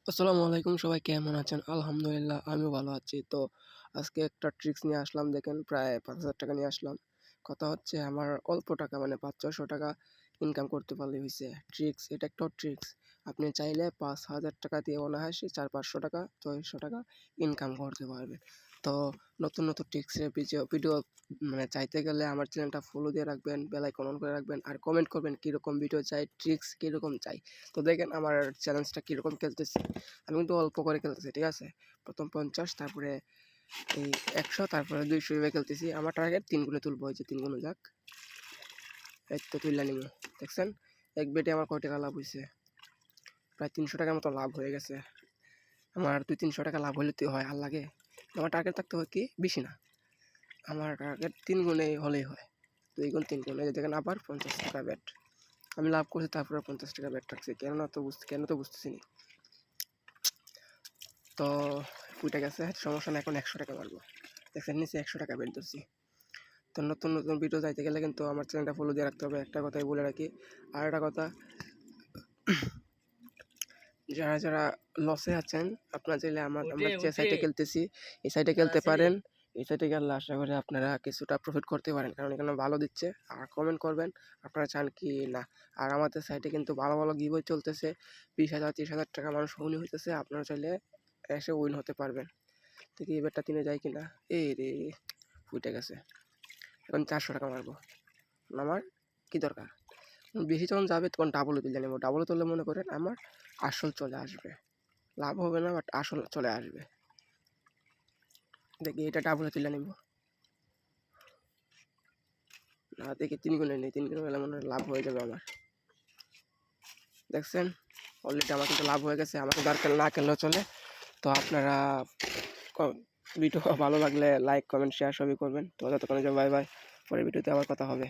আসসালামু আলাইকুম, সবাই কেমন আছেন? আলহামদুলিল্লাহ আমিও ভালো আছি। তো আজকে একটা ট্রিক্স নিয়ে আসলাম, দেখেন প্রায় ৳৫,০০০ নিয়ে আসলাম। কথা হচ্ছে আমার অল্প টাকা মানে ৳৫০০-৬০০ ইনকাম করতে পারলেই হইছে। এটা একটাও ট্রিক্স। আপনি চাইলে ৳৫,০০০ দিয়ে অনায়াসে ৳৪00-৫০০ ৳৬০০ ইনকাম করতে পারবেন। তো নতুন ট্রিক্সের ভিডিও মানে চাইতে গেলে আমার চ্যানেলটা ফলো দিয়ে রাখবেন, বেল আইকন অন করে রাখবেন আর কমেন্ট করবেন কিরকম ভিডিও চাই, ট্রিক্স কিরকম চাই। তো দেখেন আমার চ্যালেঞ্জটা কিরকম খেলতেছি। আমি কিন্তু অল্প করে খেলতেছি, ঠিক আছে? প্রথম ৫০, তারপরে এই ১০০, তারপরে ২০০ এভাবে খেলতেছি। আমার টার্গেট ৩ গুণে তুলবো। এই যে ৩ গুণে যাক। এই তো তুইলা নিবো। দেখছেন? এক বেটে আমার কয় টাকা লাভ হইছে? প্রায় ৳৩০০ মতো লাভ হয়ে গেছে। আমার ২00-৩০০ লাভ হইলে তো হয়, আর লাগে? আমার টার্গেট থাকতে হয় কি? বেশি না। আমার টার্গেট ৩ গুণে হলেই হয়। ২ গুণ ৩ গুণ। এই যে দেখেন আবার ৳৫০ ব্যাট। আমি লাভ করছি, তারপরে ৳৫০ ব্যাট রাখছি। কেন তো বুঝতেছি না। তো ফুইটা গেছে, সমস্যা না, এখন ৳১০০ মারবো। দেখছেন নিচে ৳১০০ বের ধরছি। তো নতুন ভিডিও চাইতে গেলে কিন্তু আমার চ্যানেলটা ফলো দিয়ে রাখতে হবে। একটা কথাই বলে রাখি। আর একটা কথা, যারা লসে আছেন আপনারা চাইলে আমরা যে সাইটে খেলতেছি এই সাইটে খেলতে পারেন। এই সাইটে খেললে আশা করি আপনারা কিছুটা প্রফিট করতে পারেন, কারণ এখানে ভালো দিচ্ছে। আর কমেন্ট করবেন আপনারা চান কি না। আর আমাদের সাইটে কিন্তু ভালো গিভওয়ে চলতেছে। ২০,০০০ ৳৩০,০০০ মানুষ উইন হইতেছে। আপনারা চাইলে এসে উইন হতে পারবেন। দেখি এবারটা ৩-এ যায় কিনা। এই রে, ফুইটা গেছে। এখন ৳৪০০ মারবো। আমার কি দরকার? বেশি যখন যাবে তখন ডাবলে তুলে নেব। ডাবলে তুললে মনে করেন আমার আসল চলে আসবে। লাভ হবে না, বাট আসল চলে আসবে। দেখি এটা ডাবলে তুলে নেব। না, দেখি ৩ গুণে নেই। ৩ গুণে হলে মনে হয় লাভ হয়ে যাবে আমার। দেখছেন? অলরেডি আমার কিন্তু লাভ হয়ে গেছে। আমাকে দরকার না খেললেও চলে। তো আপনারা ভিডিও ভালো লাগলে লাইক, কমেন্ট, শেয়ার সবই করবেন। তো ততক্ষণের জন্য বাই বাই। পরের ভিডিওতে আবার কথা হবে।